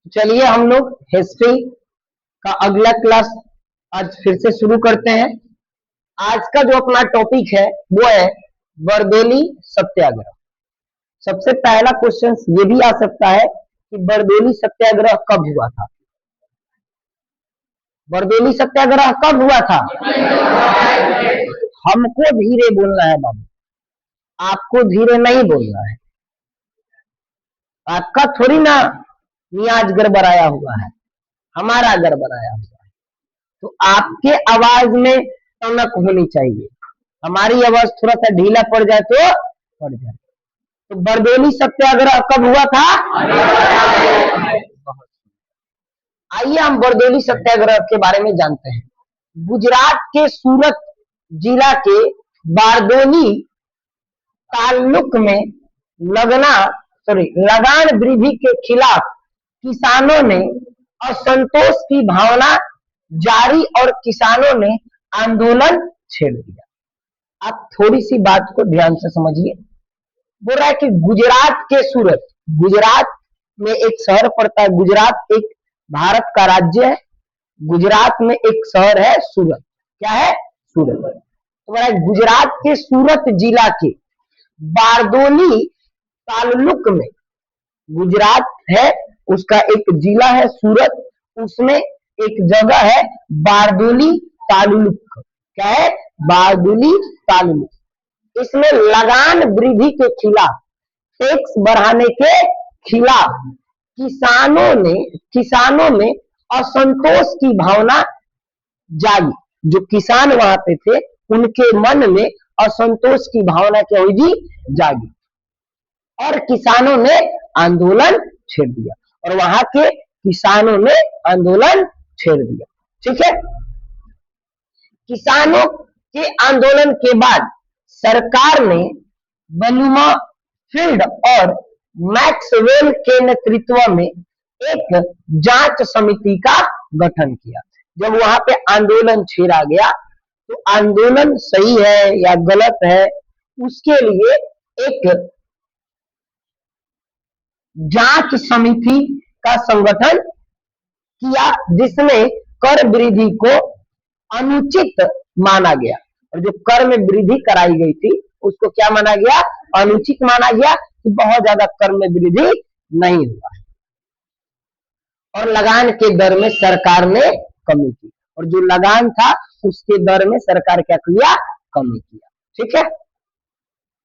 चलिए हम लोग हिस्ट्री का अगला क्लास आज फिर से शुरू करते हैं। आज का जो अपना टॉपिक है वो है बरदोली सत्याग्रह। सबसे पहला क्वेश्चन ये भी आ सकता है कि बरदोली सत्याग्रह कब हुआ था। बरदोली सत्याग्रह कब हुआ था? हमको धीरे बोलना है बाबू, आपको धीरे नहीं बोलना है। आपका थोड़ी ना मियाज गड़बड़ाया हुआ है, हमारा गड़बड़ाया हुआ है। तो आपके आवाज में टनक होनी चाहिए, हमारी आवाज थोड़ा सा ढीला पड़ जाए तो पड़ जाए। तो बरदोली सत्याग्रह कब हुआ था? आइए हम बरदोली सत्याग्रह के बारे में जानते हैं। गुजरात के सूरत जिला के बारदोली ताल्लुक में लगान वृद्धि के खिलाफ किसानों ने असंतोष की भावना जारी और किसानों ने आंदोलन छेड़ दिया। आप थोड़ी सी बात को ध्यान से समझिए। बोल रहा है कि गुजरात के सूरत, गुजरात में एक शहर पड़ता है। गुजरात एक भारत का राज्य है। गुजरात में एक शहर है सूरत। क्या है? सूरत। तो बोला गुजरात के सूरत जिला के बारदोली ताल्लुक में, गुजरात है उसका एक जिला है सूरत, उसमें एक जगह है बारदोली ताल्लुक। क्या है? बारदोली ताल्लुक। इसमें लगान वृद्धि के खिलाफ, टैक्स बढ़ाने के खिलाफ किसानों में असंतोष की भावना जागी। जो किसान वहां पे थे उनके मन में असंतोष की भावना क्या हुई जी? जागी और किसानों ने आंदोलन छेड़ दिया और वहां के किसानों ने आंदोलन छेड़ दिया। ठीक है। किसानों के आंदोलन के बाद सरकार ने बलूमा फील्ड और मैक्सवेल के नेतृत्व में एक जांच समिति का गठन किया। जब वहां पे आंदोलन छेड़ा गया तो आंदोलन सही है या गलत है उसके लिए एक जांच समिति का संगठन किया जिसमें कर वृद्धि को अनुचित माना गया। और जो कर में वृद्धि कराई गई थी उसको क्या माना गया? अनुचित माना गया कि बहुत ज्यादा कर में वृद्धि नहीं हुआ और लगान के दर में सरकार ने कमी की। और जो लगान था उसके दर में सरकार क्या किया? कमी किया। ठीक है।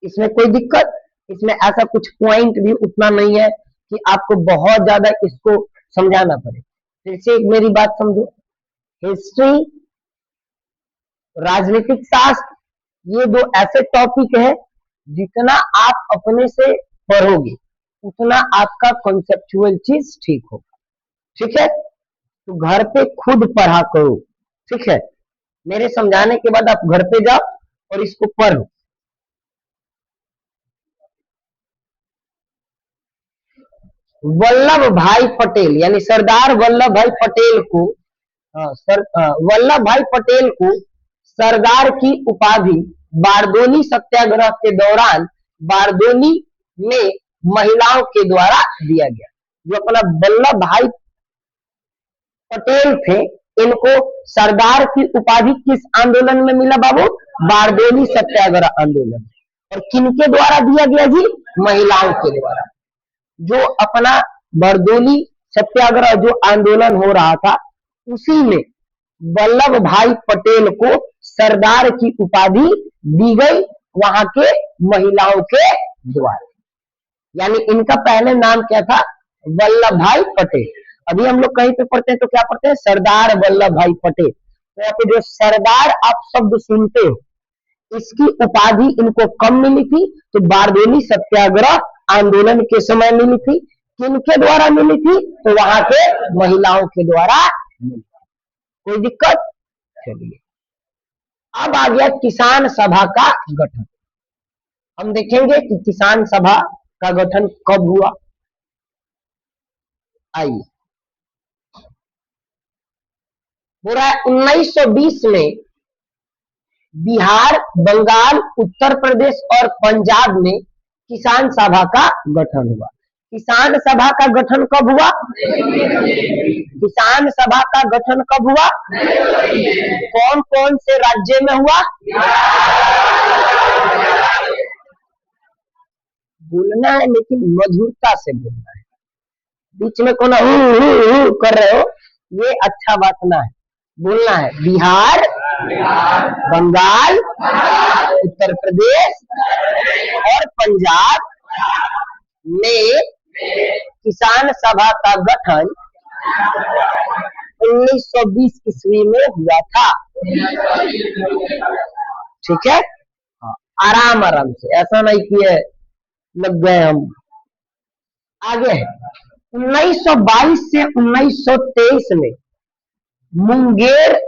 इसमें कोई दिक्कत, इसमें ऐसा कुछ पॉइंट भी उतना नहीं है कि आपको बहुत ज्यादा इसको समझाना पड़े। फिर से एक मेरी बात समझो, हिस्ट्री, राजनीतिक शास्त्र, ये दो ऐसे टॉपिक है जितना आप अपने से पढ़ोगे उतना आपका कॉन्सेप्चुअल चीज ठीक होगा। ठीक है। तो घर पे खुद पढ़ा करो। ठीक है। मेरे समझाने के बाद आप घर पे जाओ और इसको पढ़ो। वल्लभ भाई पटेल यानी सरदार वल्लभ भाई पटेल को वल्लभ भाई पटेल को सरदार की उपाधि बारदोली सत्याग्रह के दौरान बारदोली में महिलाओं के द्वारा दिया गया। जो अपना वल्लभ भाई पटेल थे इनको सरदार की उपाधि किस आंदोलन में मिला बाबू? बारदोली सत्याग्रह आंदोलन। और किनके द्वारा दिया गया जी? महिलाओं के द्वारा। जो अपना बरदोली सत्याग्रह जो आंदोलन हो रहा था उसी में वल्लभ भाई पटेल को सरदार की उपाधि दी गई वहां के महिलाओं के द्वारा। यानी इनका पहले नाम क्या था? वल्लभ भाई पटेल। अभी हम लोग कहीं पे पढ़ते हैं तो क्या पढ़ते हैं? सरदार वल्लभ भाई पटेल। तो यहाँ पे जो सरदार आप शब्द सुनते हो इसकी उपाधि इनको कब मिली थी? तो बारदोली सत्याग्रह आंदोलन के समय मिली थी। किनके द्वारा मिली थी? तो वहां के महिलाओं के द्वारा मिली। कोई दिक्कत? चलिए अब आ गया किसान सभा का गठन। हम देखेंगे कि किसान सभा का गठन कब हुआ। आइए, हो रहा है 1920 में बिहार, बंगाल, उत्तर प्रदेश और पंजाब में किसान सभा का गठन हुआ। किसान सभा का गठन कब हुआ? किसान सभा का गठन कब हुआ? कौन कौन से राज्य में हुआ? बोलना है लेकिन मधुरता से बोलना है। बीच में कौन कर रहे हो, ये अच्छा बात ना है। बोलना है बिहार, बंगाल, उत्तर प्रदेश और पंजाब में किसान सभा का गठन 1920 ईस्वी में हुआ था। ठीक है, आराम आराम से, ऐसा नहीं कि लग गए हम। आगे 1922 से 1923 में मुंगेर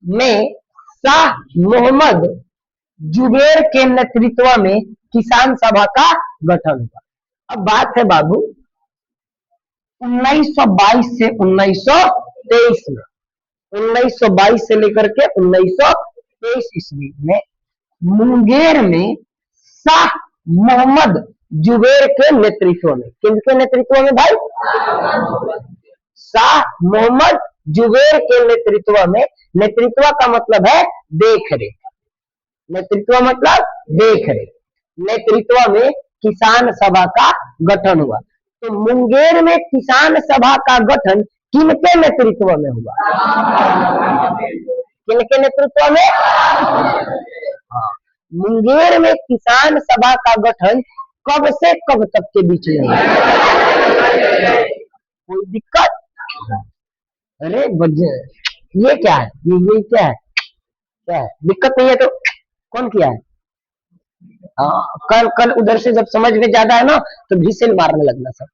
में शाह मोहम्मद जुबेर के नेतृत्व में किसान सभा का गठन हुआ। अब बात है बाबू 1922 से 1923 में, 1922 से लेकर के 1923 ईस्वी में मुंगेर में शाह मोहम्मद जुबेर के नेतृत्व में, किनके नेतृत्व में भाई? शाह मोहम्मद जुबेर के नेतृत्व में। नेतृत्व का मतलब है देख रेख, नेतृत्व मतलब देख रेख। नेतृत्व में किसान सभा का गठन हुआ। तो मुंगेर में किसान सभा का गठन किनके नेतृत्व में हुआ? किनके नेतृत्व में? हाँ, मुंगेर में किसान सभा का गठन कब से कब तक के बीच में हुआ? कोई दिक्कत? अरे ये क्या है, ये क्या है, क्या है? दिक्कत नहीं है तो कौन किया है? कल उधर से जब समझ में ज्यादा है ना तो भीषण मारने लगना सब।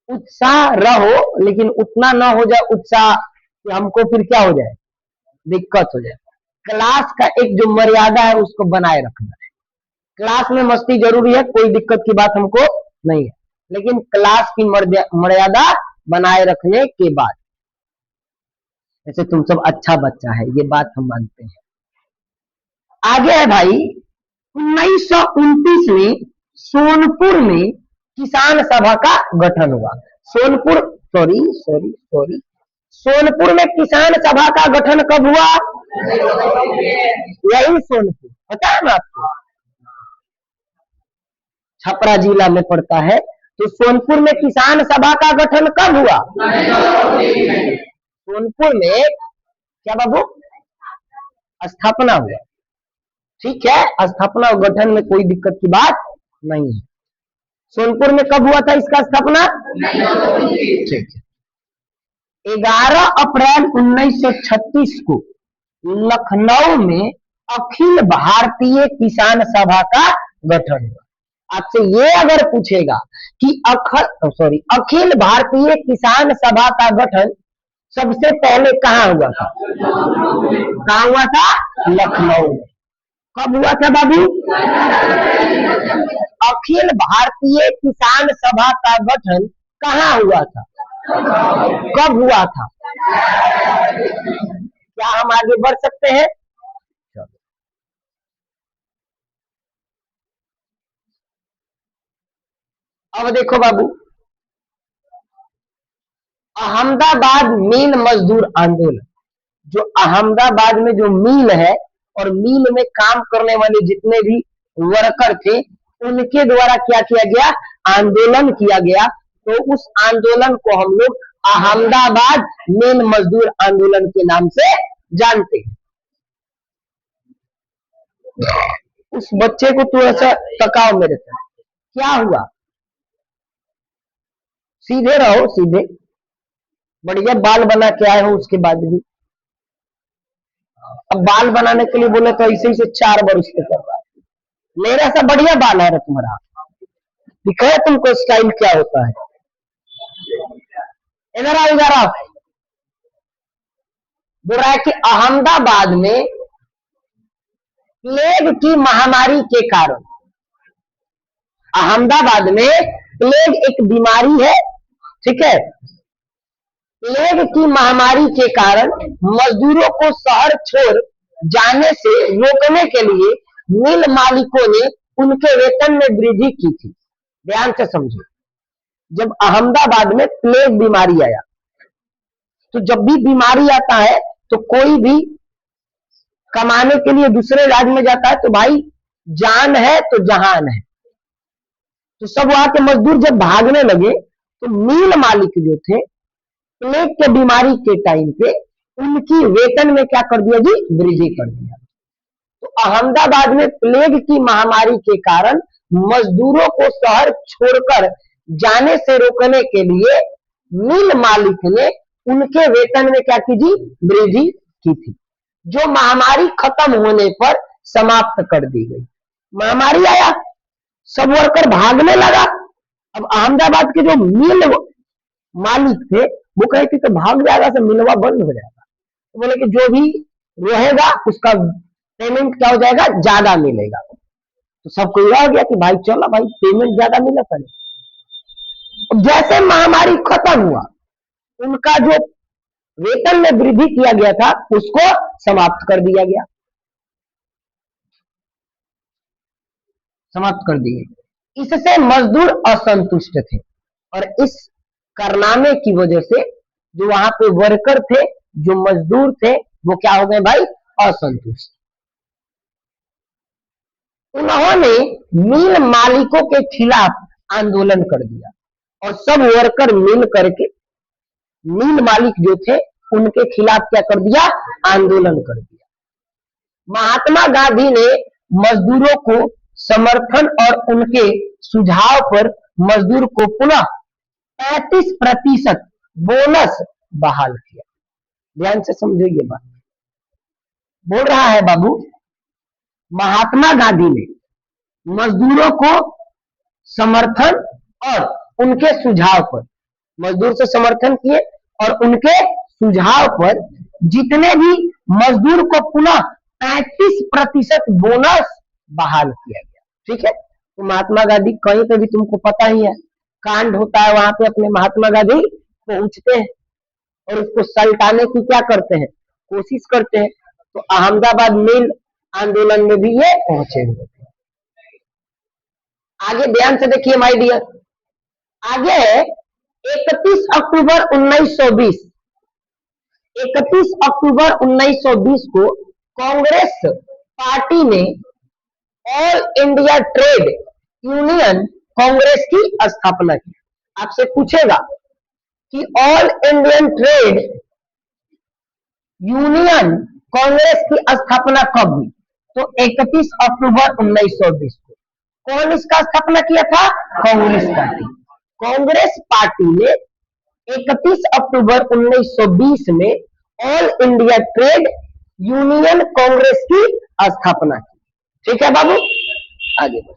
उत्साह रहो लेकिन उतना ना हो जाए उत्साह कि हमको फिर क्या हो जाए, दिक्कत हो जाए। क्लास का एक जो मर्यादा है उसको बनाए रखना है। क्लास में मस्ती जरूरी है, कोई दिक्कत की बात हमको नहीं है, लेकिन क्लास की मर्यादा बनाए रखने के बाद, जैसे तुम सब अच्छा बच्चा है ये बात हम मानते हैं। आगे है भाई 1929 में सोनपुर में किसान सभा का गठन हुआ। सोनपुर सोनपुर में किसान सभा का गठन कब हुआ? यही सोनपुर, पता है ना आपको, छपरा जिला में पड़ता है। तो सोनपुर में किसान सभा का गठन कब हुआ? सोनपुर में क्या बाबू? स्थापना हुआ। ठीक है, स्थापना और गठन में कोई दिक्कत की बात नहीं है। सोनपुर में कब हुआ था इसका स्थापना? ठीक है, 11 अप्रैल 1936 को लखनऊ में अखिल भारतीय किसान सभा का गठन हुआ। आपसे ये अगर पूछेगा कि अखिल भारतीय किसान सभा का गठन सबसे पहले कहाँ हुआ था? कहाँ हुआ था? लखनऊ में। कब हुआ था बाबू? अखिल भारतीय किसान सभा का गठन कहाँ हुआ था? कब हुआ था? क्या हम आगे बढ़ सकते हैं? अब देखो बाबू, अहमदाबाद मिल मजदूर आंदोलन, जो अहमदाबाद में जो मिल है और मिल में काम करने वाले जितने भी वर्कर थे उनके द्वारा क्या किया गया? आंदोलन किया गया। तो उस आंदोलन को हम लोग अहमदाबाद मिल मजदूर आंदोलन के नाम से जानते हैं। उस बच्चे को थोड़ा सा तकाओ मेरे साथ, क्या हुआ? सीधे रहो, सीधे, बढ़िया बाल बना के आए हो उसके बाद भी। अब बाल बनाने के लिए बोले तो ऐसे ही से 4 बार उसके कर रहा है। मेरा सा बढ़िया बाल है तुम्हारा, दिखाए तुमको स्टाइल क्या होता है। इधर आओ, इधर आओ। बोल रहा है कि अहमदाबाद में प्लेग की महामारी के कारण, अहमदाबाद में प्लेग एक बीमारी है, ठीक है, प्लेग की महामारी के कारण मजदूरों को शहर छोड़ जाने से रोकने के लिए मिल मालिकों ने उनके वेतन में वृद्धि की थी। ध्यान से समझो, जब अहमदाबाद में प्लेग बीमारी आया, तो जब भी बीमारी आता है तो कोई भी कमाने के लिए दूसरे राज्य में जाता है, तो भाई जान है तो जहान है। तो सब वहां के मजदूर जब भागने लगे तो मिल मालिक जो थे, प्लेग के बीमारी के टाइम पे उनकी वेतन में क्या कर दिया जी, वृद्धि कर दिया। तो अहमदाबाद में प्लेग की महामारी के कारण मजदूरों को शहर छोड़कर जाने से रोकने के लिए मिल मालिक ने उनके वेतन में क्या की जी, वृद्धि की थी, जो महामारी खत्म होने पर समाप्त कर दी गई। महामारी आया, सब वर्कर भागने लगा। अब अहमदाबाद के जो मिल मालिक थे वो कहे थे तो भाग जाएगा तो मिलवा बंद हो जाएगा। तो बोले कि जो भी रहेगा उसका पेमेंट क्या हो जाएगा, ज्यादा मिलेगा। तो सबको यह हो गया कि भाई चलो भाई पेमेंट ज्यादा मिला पहले। जैसे महामारी खत्म हुआ, उनका जो वेतन में वृद्धि किया गया था उसको समाप्त कर दिया गया, समाप्त कर दिए। इससे मजदूर असंतुष्ट थे और इस कारनामे की वजह से जो वहां पे वर्कर थे, जो मजदूर थे, वो क्या हो गए भाई, असंतुष्ट। उन्होंने मिल मालिकों के खिलाफ आंदोलन कर दिया और सब वर्कर मिल करके मिल मालिक जो थे उनके खिलाफ क्या कर दिया, आंदोलन कर दिया। महात्मा गांधी ने मजदूरों को समर्थन और उनके सुझाव पर मजदूर को पुनः 35% बोनस बहाल किया। ध्यान से समझो ये बात, बोल रहा है बाबू, महात्मा गांधी ने मजदूरों को समर्थन और उनके सुझाव पर, मजदूर से समर्थन किए और उनके सुझाव पर जितने भी मजदूर को पुनः 35% बोनस बहाल किया गया। ठीक है, तो महात्मा गांधी कहीं पे भी तुमको पता ही है, कांड होता है वहां पे अपने महात्मा गांधी पहुंचते हैं और उसको सल्टाने की क्या करते हैं, कोशिश करते हैं। तो अहमदाबाद मिल आंदोलन में भी ये पहुंचे हुए थे। आगे ध्यान से देखिए माय डियर, आगे है 31 अक्टूबर 1920। 31 अक्टूबर 1920 को कांग्रेस पार्टी ने all India trade union Congress की स्थापना की। आपसे पूछेगा कि all Indian trade union Congress की स्थापना कब हुई, तो 31 अक्टूबर 1920 को। कौन इसका स्थापना किया था, कांग्रेस पार्टी। कांग्रेस पार्टी ने 31 अक्टूबर 1920 में all India trade union Congress की स्थापना की। ठीक है बाबू, आगे बढ़ो।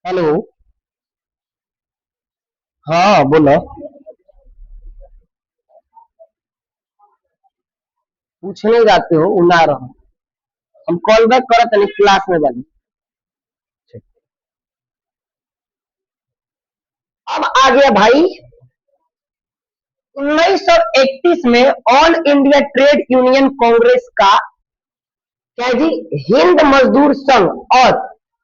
हेलो, हाँ बोलो, पूछने जाते हो उना रहो, हम कॉल बैक करत नहीं, क्लास में बनी। अब आ गया भाई 1931 में all India trade union Congress का क्या जी, हिंद मजदूर संघ और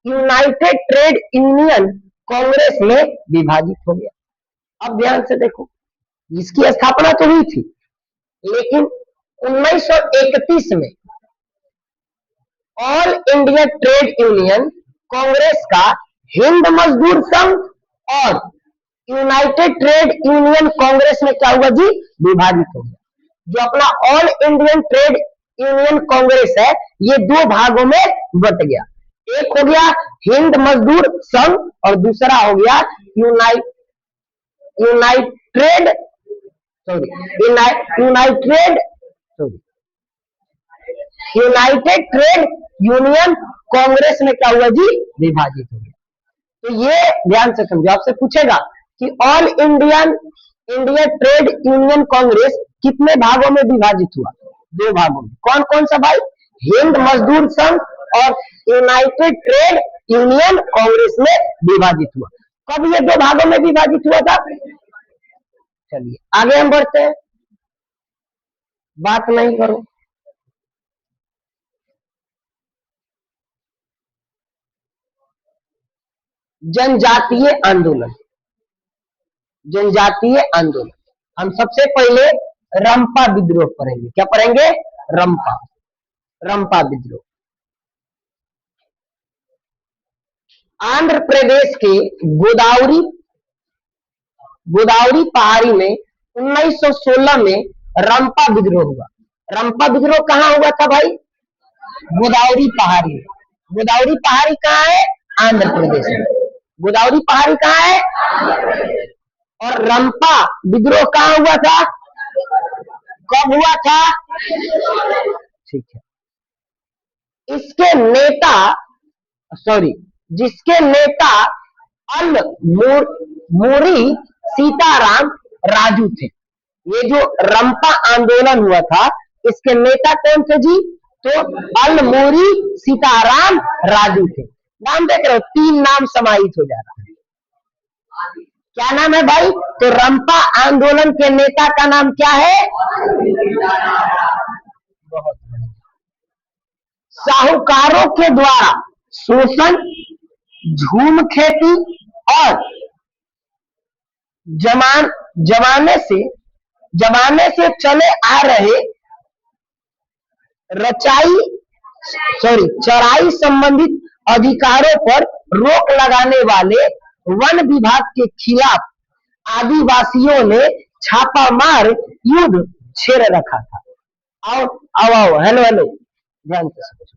यूनाइटेड ट्रेड यूनियन कांग्रेस में विभाजित हो गया। अब ध्यान से देखो, इसकी स्थापना तो हुई थी, लेकिन 1931 में all India trade union Congress का हिंद मजदूर संघ और यूनाइटेड ट्रेड यूनियन कांग्रेस में क्या हुआ जी, विभाजित हो गया। जो अपना all Indian trade union Congress है, ये दो भागों में बट गया। एक हो गया हिंद मजदूर संघ और दूसरा हो गया United United trade union Congress में क्या हुआ जी, विभाजित हो गया। तो ये ध्यान से समझो, आपसे पूछेगा कि all India trade union Congress कितने भागों में विभाजित हुआ, दो भागों में। कौन कौन सा भाई, हिंद मजदूर संघ और यूनाइटेड ट्रेड यूनियन कांग्रेस में विभाजित हुआ। कब ये दो भागों में विभाजित हुआ था, चलिए आगे हम बढ़ते हैं, बात नहीं करो। जनजातीय आंदोलन, जनजातीय आंदोलन हम सबसे पहले रंपा विद्रोह पढ़ेंगे। क्या पढ़ेंगे? रंपा, रंपा विद्रोह। आंध्र प्रदेश के गोदावरी गोदावरी पहाड़ी में 1916 में रंपा विद्रोह हुआ। रंपा विद्रोह कहाँ हुआ था भाई? गोदावरी पहाड़ी। गोदावरी पहाड़ी कहाँ है? आंध्र प्रदेश में। गोदावरी पहाड़ी कहाँ है? और रंपा विद्रोह कहाँ हुआ था? कब हुआ था? ठीक है। इसके नेता, सॉरी, जिसके नेता अल मोरी सीताराम राजू थे। ये जो रंपा आंदोलन हुआ था, इसके नेता कौन थे जी? तो अल मोरी सीताराम राजू थे। नाम देख रहे हो, 3 नाम समाहित हो जा रहा है। क्या नाम है भाई? तो रंपा आंदोलन के नेता का नाम क्या है? बहुत साहूकारों के द्वारा शोषण, झूम खेती और जमाने से चले आ रहे चराई संबंधित अधिकारों पर रोक लगाने वाले वन विभाग के खिलाफ आदिवासियों ने छापामार युद्ध छेड़ रखा था। आओ आओ आओ, हेलो हेलो, ध्यान से समझो।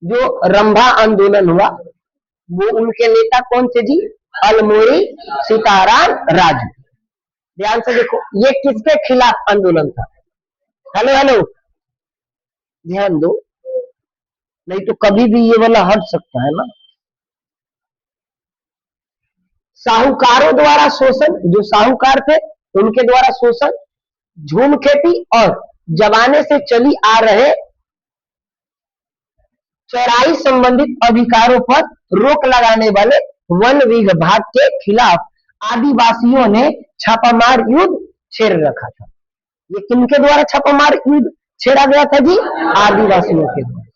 जो रंभा आंदोलन हुआ, वो उनके नेता कौन थे जी? अलमोरी सीताराम राजू। ध्यान से देखो, ये किसके खिलाफ आंदोलन था? हेलो हेलो, ध्यान दो, नहीं तो कभी भी ये वाला हट सकता है ना। साहूकारों द्वारा शोषण, जो साहूकार थे उनके द्वारा शोषण, झूम खेती और जमाने से चली आ रहे चराई संबंधित अधिकारों पर रोक लगाने वाले वन विभाग के खिलाफ आदिवासियों ने छापामार युद्ध छेड़ रखा था। ये किनके द्वारा छापामार युद्ध छेड़ा गया था जी? आदिवासियों के द्वारा।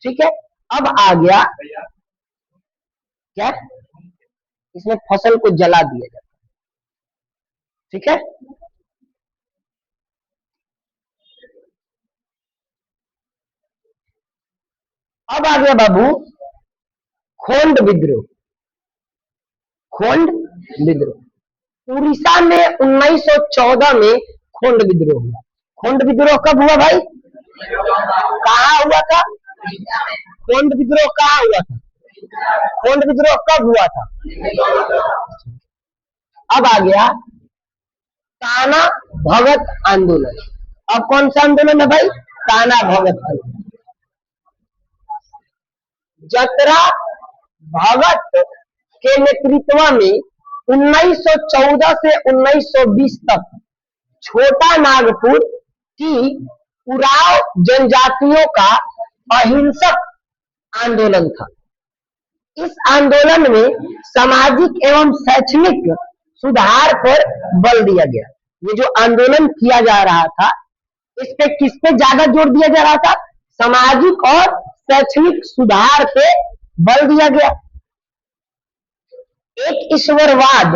ठीक है, अब आ गया क्या? इसमें फसल को जला दिया जाता है। ठीक है, अब आ गया बाबू खोंड विद्रोह। खोंड विद्रोह उड़ीसा में 1914 में खोंड विद्रोह हुआ। खोंड विद्रोह कब हुआ भाई? कहाँ हुआ था? खोंड विद्रोह कहाँ हुआ था? खोंड विद्रोह कब हुआ था? अब आ गया काना भगत आंदोलन। अब कौन सा आंदोलन है भाई? काना भगत आंदोलन। जतरा भगत के नेतृत्व में 1914 से 1920 तक छोटा नागपुर की उराव जनजातियों का अहिंसक आंदोलन था। इस आंदोलन में सामाजिक एवं शैक्षणिक सुधार पर बल दिया गया। ये जो आंदोलन किया जा रहा था, इस पे किस पे ज्यादा जोर दिया जा रहा था? सामाजिक और शैक्षणिक सुधार पे बल दिया गया। एक ईश्वरवाद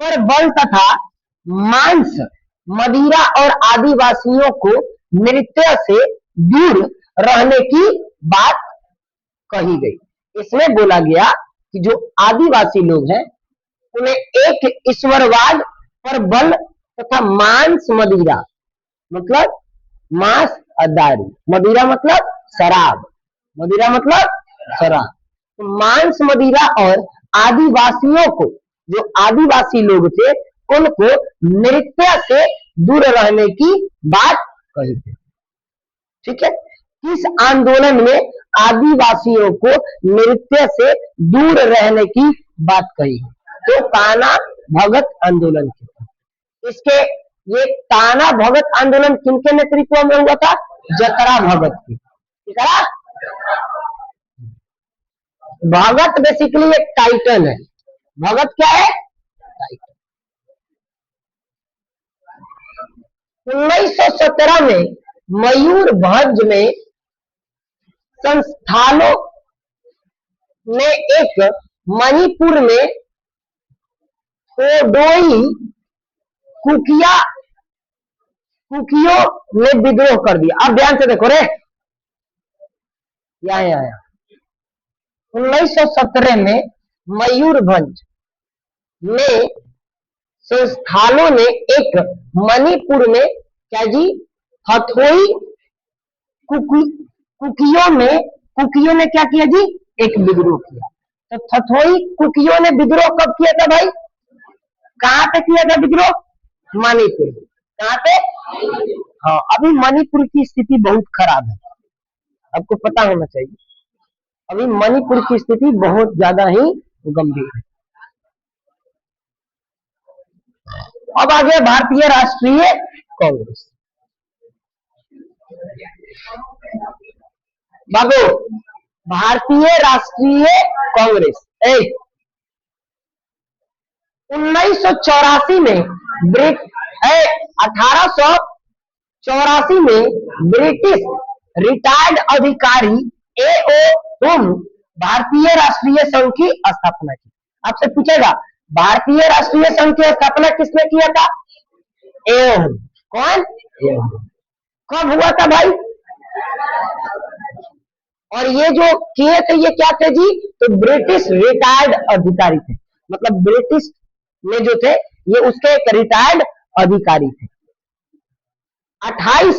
पर बल तथा मांस, मदिरा और आदिवासियों को नृत्य से दूर रहने की बात कही गई। इसमें बोला गया कि जो आदिवासी लोग हैं उन्हें एक ईश्वरवाद पर बल तथा मांस मदिरा मतलब मांस और दारू, मदिरा मतलब शराब, मदिरा मतलब शराब, तो मांस मदिरा और आदिवासियों को, जो आदिवासी लोग थे उनको नृत्य से दूर रहने की बात कही थी। ठीक है, इस आंदोलन में आदिवासियों को नृत्य से दूर रहने की बात कही है, तो काना भगत आंदोलन की था। इसके ये काना भगत आंदोलन किनके नेतृत्व में हुआ था? जतरा भगत की। ठीक है, भगत बेसिकली एक टाइटल है। भगत क्या है? टाइटल। 1917 में मयूरभंज में संस्थानों ने एक मणिपुर में ओडोई कुकियों ने विद्रोह कर दिया। अब ध्यान से देखो रे, यहाँ 1917 में मयूरभंज में संस्थानों ने एक मणिपुर में क्या जी हथोई कुकियों ने क्या किया जी, एक विद्रोह किया। तो हथोई कुकियों ने विद्रोह कब किया था भाई, कहां पे किया था विद्रोह, मणिपुर। कहां पे, हाँ अभी मणिपुर की स्थिति बहुत खराब है, आपको पता होना चाहिए। अभी मणिपुर की स्थिति बहुत ज्यादा ही गंभीर है। अब आ गया भारतीय राष्ट्रीय कांग्रेस। बाबू भारतीय राष्ट्रीय कांग्रेस 1984 में 1884 में ब्रिटिश रिटायर्ड अधिकारी A.O. हुम भारतीय राष्ट्रीय संघ की स्थापना की। आपसे पूछेगा भारतीय राष्ट्रीय संघ की स्थापना किसने किया था, A.O. हुम। कौन, कब हुआ था भाई, और ये जो किए थे ये क्या थे जी, तो ब्रिटिश रिटायर्ड अधिकारी थे, मतलब ब्रिटिश में जो थे ये उसके एक रिटायर्ड अधिकारी थे। 28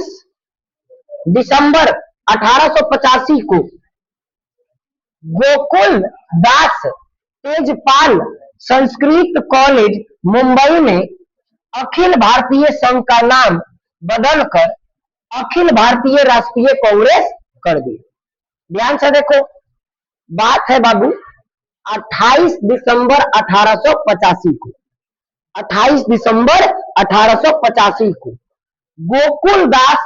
दिसंबर 1885 को गोकुल दास तेजपाल संस्कृत कॉलेज मुंबई में अखिल भारतीय संघ का नाम बदलकर अखिल भारतीय राष्ट्रीय कांग्रेस कर दिया। ध्यान से देखो, बात है बाबू 28 दिसंबर 1885 को, 28 दिसंबर 1885 को गोकुल दास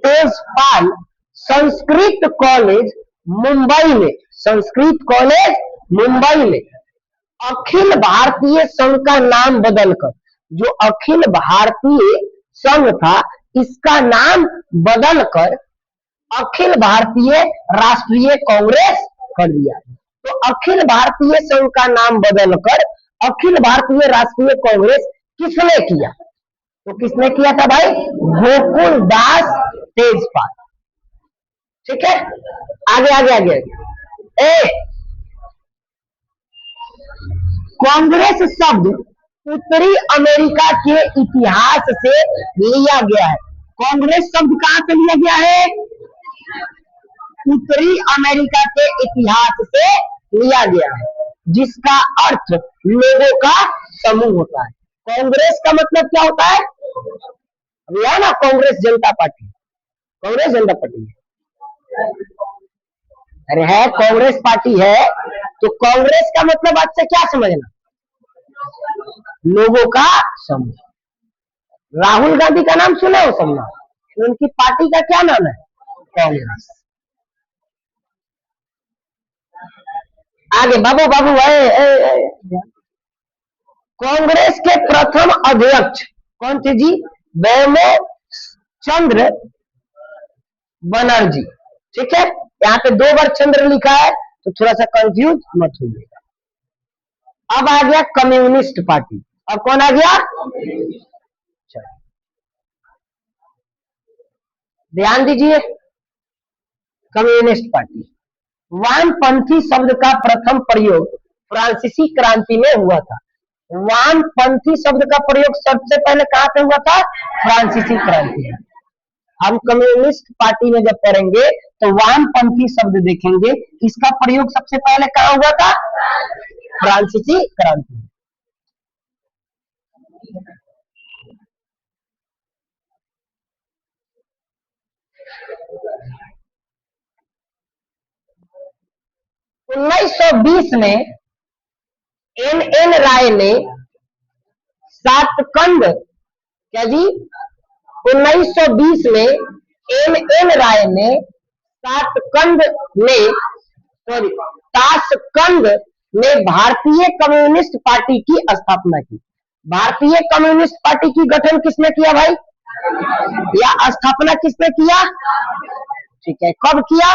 तेजपाल संस्कृत कॉलेज मुंबई में अखिल भारतीय संघ का नाम बदलकर, जो अखिल भारतीय संघ था इसका नाम बदलकर अखिल भारतीय राष्ट्रीय कांग्रेस कर दिया। तो अखिल भारतीय संघ का नाम बदलकर अखिल भारतीय राष्ट्रीय कांग्रेस किसने किया, तो किसने किया था भाई, गोकुल दास तेजपाल। ठीक है, आगे कांग्रेस शब्द उत्तरी अमेरिका के इतिहास से लिया गया है। कांग्रेस शब्द कहां से लिया गया है, उत्तरी अमेरिका के इतिहास से लिया गया है, जिसका अर्थ लोगों का समूह होता है। कांग्रेस का मतलब क्या होता है, अब यह ना कांग्रेस जनता पार्टी है, अरे है कांग्रेस पार्टी है, तो कांग्रेस का मतलब आज से क्या समझना, लोगों का समूह। राहुल गांधी का नाम सुना हो सबने, उनकी पार्टी का क्या नाम है, कांग्रेस। आगे बाबू कांग्रेस के प्रथम अध्यक्ष कौन थे जी, बैमो चंद्र बनर्जी। ठीक है, यहाँ पे 2 बार चंद्र लिखा है तो थोड़ा सा कंफ्यूज मत होइएगा। अब आ गया कम्युनिस्ट पार्टी, अब कौन आ गया, ध्यान दीजिए, कम्युनिस्ट पार्टी। वामपंथी शब्द का प्रथम प्रयोग फ्रांसीसी क्रांति में हुआ था। वामपंथी शब्द का प्रयोग सबसे पहले कहां पे हुआ था, फ्रांसीसी क्रांति में। हम कम्युनिस्ट पार्टी में जब पढ़ेंगे तो वामपंथी शब्द देखेंगे, इसका प्रयोग सबसे पहले कहां हुआ था, फ्रांसीसी क्रांति में। (1920) में N.N. राय ने सातकंद, क्या जी, 1920 में N.N. राय ने ताशकंद में भारतीय कम्युनिस्ट पार्टी की स्थापना की। भारतीय कम्युनिस्ट पार्टी की गठन किसने किया भाई, या स्थापना किसने किया? ठीक है, कब किया?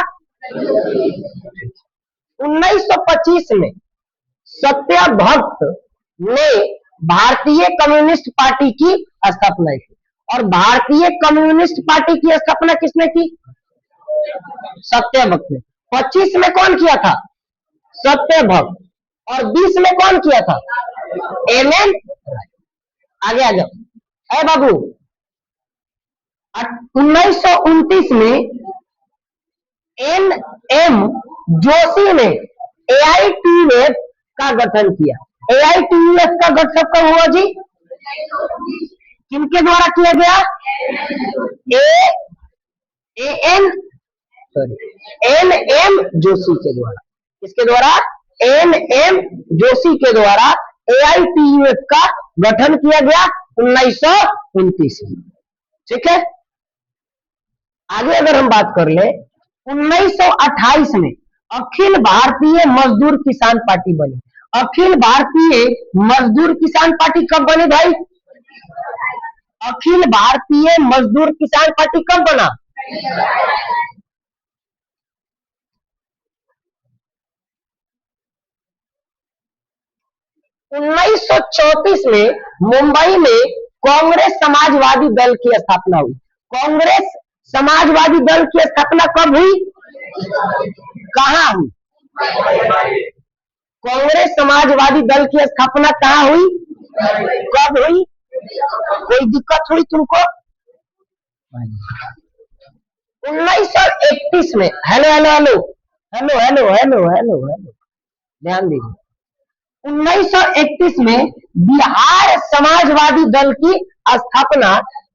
1925 में सत्यभक्त ने भारतीय कम्युनिस्ट पार्टी की स्थापना की। और भारतीय कम्युनिस्ट पार्टी की स्थापना किसने की? सत्यभक्त ने। 25 में कौन किया था? सत्यभक्त। और 20 में कौन किया था? एम.एन. आगे आ जाओ। बाबू 1929 में एन.एम. जोशी ने एआईटीयूएफ का गठन किया। एआईटीयूएफ का गठन कब हुआ जी? किनके द्वारा किया गया? एन.एम. जोशी के द्वारा। किसके द्वारा? एन.एम. जोशी के द्वारा एआईटीयूएफ का गठन किया गया 1929 में। ठीक है, आगे अगर हम बात कर ले, 1928 में अखिल भारतीय मजदूर किसान पार्टी बनी। अखिल भारतीय मजदूर किसान पार्टी कब बनी भाई? अखिल भारतीय मजदूर किसान पार्टी कब बना? 1934 में मुंबई में कांग्रेस समाजवादी दल की स्थापना हुई। कांग्रेस समाजवादी दल की स्थापना कब हुई? कहां हुई? कांग्रेस समाजवादी दल की स्थापना कहां हुई? कब हुई? कोई दिक्कत हुई तुमको? 1931 में, hello hello hello hello hello hello hello hello ध्यान दीजिए, 1931 में बिहार समाजवादी दल की स्थापना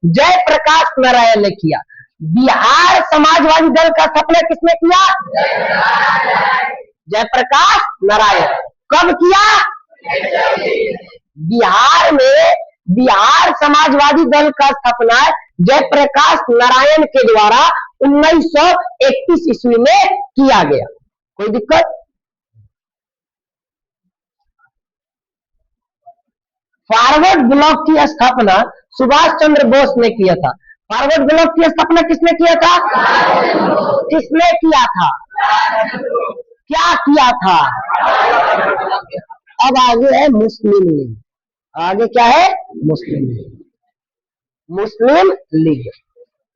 जयप्रकाश नारायण ने किया। बिहार समाजवादी दल का स्थापना किसने किया? जयप्रकाश नारायण। कब किया? बिहार में बिहार समाजवादी दल का स्थापना जयप्रकाश नारायण के द्वारा 1931 ईस्वी में किया गया। कोई दिक्कत? फॉरवर्ड ब्लॉक की स्थापना सुभाष चंद्र बोस ने किया था। फॉरवर्ड ब्लॉक की स्थापना किसने किया था? किसने किया था? क्या किया था? अब आगे है मुस्लिम लीग। आगे क्या है? मुस्लिम लीग। मुस्लिम लीग,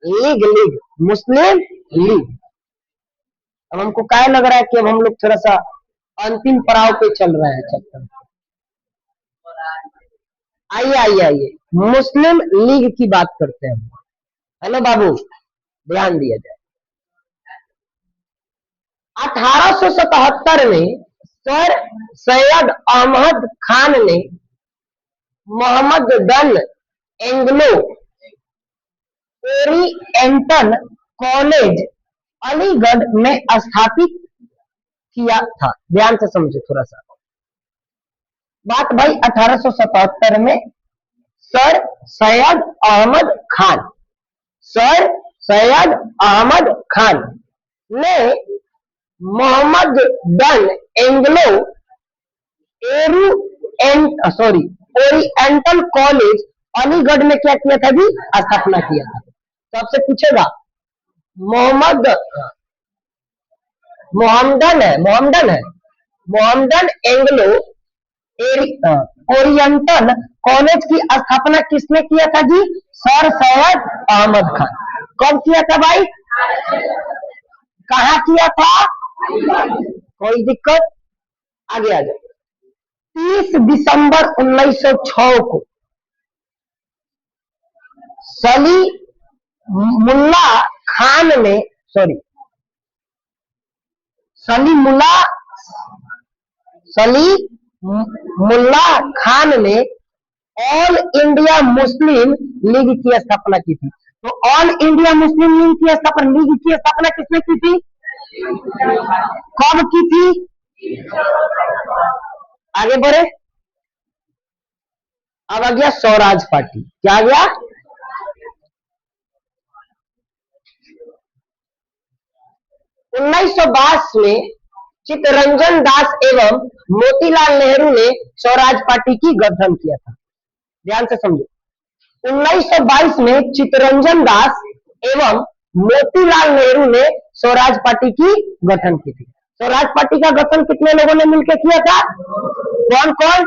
लीग लीग मुस्लिम लीग। अब हमको क्या लग रहा है कि अब हम लोग थोड़ा सा अंतिम पड़ाव पे चल रहे हैं चैप्टर। आइए आइए आइए, मुस्लिम लीग की बात करते हैं। हेलो बाबू, ध्यान दिया जाए। 1877 में सर सैयद अहमद खान ने Mohammedan Anglo oriental college Aligarh में स्थापित किया था। ध्यान से समझो थोड़ा सा बात भाई। 1877 में सर सैयद अहमद खान, सर सैयद अहमद खान ने Mohammedan Anglo oriental college Aligarh में क्या किया था जी? स्थापना किया था। तो आपसे पूछेगा मोहम्मदन एंग्लो ओरिएंटल कॉलेज की स्थापना किसने किया था जी? सर सैयद अहमद खान। कब किया था भाई? कहाँ किया था? कोई दिक्कत? आगे आ जाओ। 30 दिसंबर 1906 को सलीमुल्लाह खान ने ऑल इंडिया मुस्लिम लीग की स्थापना की थी। तो ऑल इंडिया मुस्लिम लीग की स्थापना किसने की थी? कब की थी? आगे बढ़े। अब आ गया स्वराज पार्टी। क्या आ गया? उन्नीस में चित्तरंजन दास एवं मोतीलाल नेहरू ने स्वराज पार्टी की गठन किया था। ध्यान से समझो। 1922 में चित्तरंजन दास एवं मोतीलाल नेहरू ने स्वराज पार्टी की गठन की थी। स्वराज पार्टी का गठन कितने लोगों ने मिलकर किया था? कौन कौन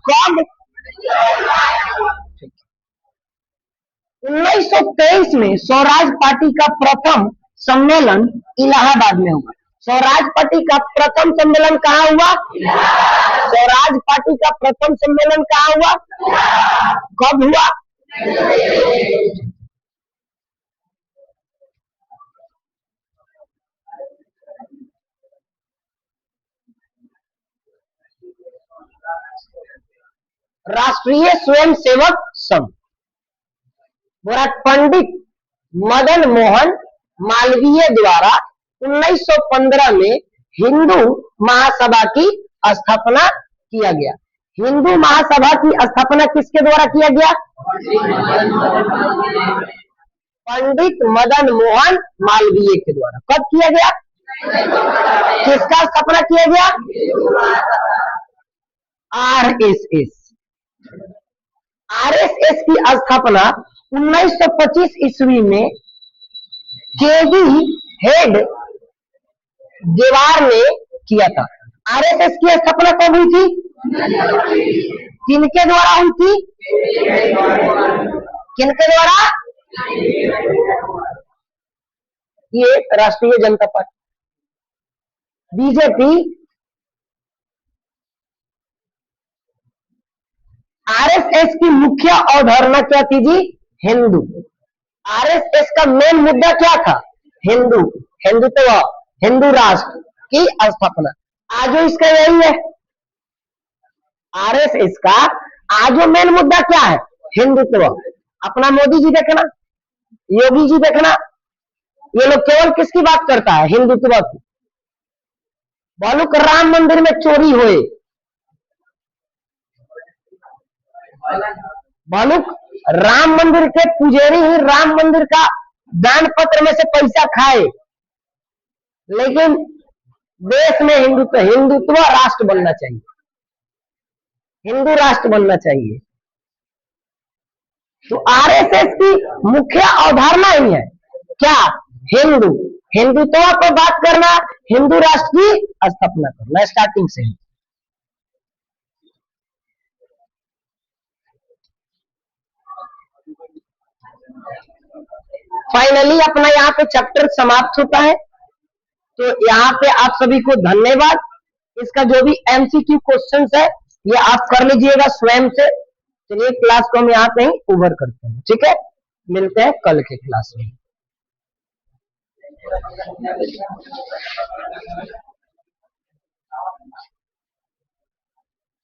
कौन? 1923 में स्वराज पार्टी का प्रथम सम्मेलन इलाहाबाद में हुआ। स्वराज पार्टी का प्रथम सम्मेलन कहाँ हुआ? स्वराज पार्टी का प्रथम सम्मेलन कहाँ हुआ? कब हुआ? राष्ट्रीय स्वयंसेवक संघ, बोला पंडित मदन मोहन मालवीय द्वारा 1915 में हिंदू महासभा की स्थापना किया गया। हिंदू महासभा की स्थापना किसके द्वारा किया गया? पंडित मदन मोहन मालवीय के द्वारा। कब किया गया? किसका स्थापना किया गया? आरएसएस। आरएसएस की स्थापना 1925 ईस्वी में केवी हेड गेवार ने किया था। आरएसएस की स्थापना कब हुई थी? किनके द्वारा हुई थी? किनके द्वारा? ये राष्ट्रीय जनता पार्टी बीजेपी। आरएसएस की मुख्य अवधारणा क्या थी जी? हिंदू। आरएसएस का मेन मुद्दा क्या था? हिंदू, हिंदुत्व, हिंदू राष्ट्र की स्थापना। आज इसका यही है। आरएसएस का आज मेन मुद्दा क्या है? हिंदुत्व। अपना मोदी जी देखना, योगी जी देखना, ये लोग केवल किसकी बात करता है? हिंदुत्व की। बोलो कि राम मंदिर में चोरी हुए, बोलो राम मंदिर के पुजारी ही राम मंदिर का दान पत्र में से पैसा खाए, लेकिन देश में हिंदुत्व राष्ट्र बनना चाहिए, हिंदू राष्ट्र बनना चाहिए। तो आरएसएस की मुख्य अवधारणा ही है क्या? हिंदू, हिंदुत्व को बात करना, हिंदू राष्ट्र की स्थापना करना स्टार्टिंग से ही। फाइनली अपना यहाँ पे चैप्टर समाप्त होता है। तो यहाँ पे आप सभी को धन्यवाद। इसका जो भी एमसीक्यू क्वेश्चंस है ये आप कर लीजिएगा स्वयं से। चलिए क्लास को हम यहाँ पे ही ओवर करते हैं, ठीक है? मिलते हैं कल के क्लास में।